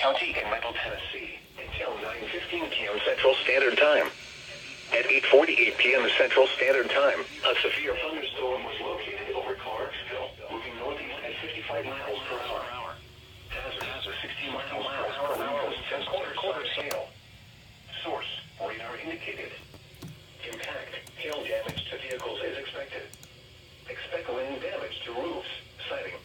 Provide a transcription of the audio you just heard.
County in Middle Tennessee until 9:15 p.m. Central Standard Time. At 8:48 p.m. Central Standard Time, a severe thunderstorm was located over Clarksville, moving northeast at 55 miles per hour. Hazard 60 miles per hour with 10-quarter scale. Source, radar indicated. Impact, hail damage to vehicles is expected. Expect wind damage to roofs, siding,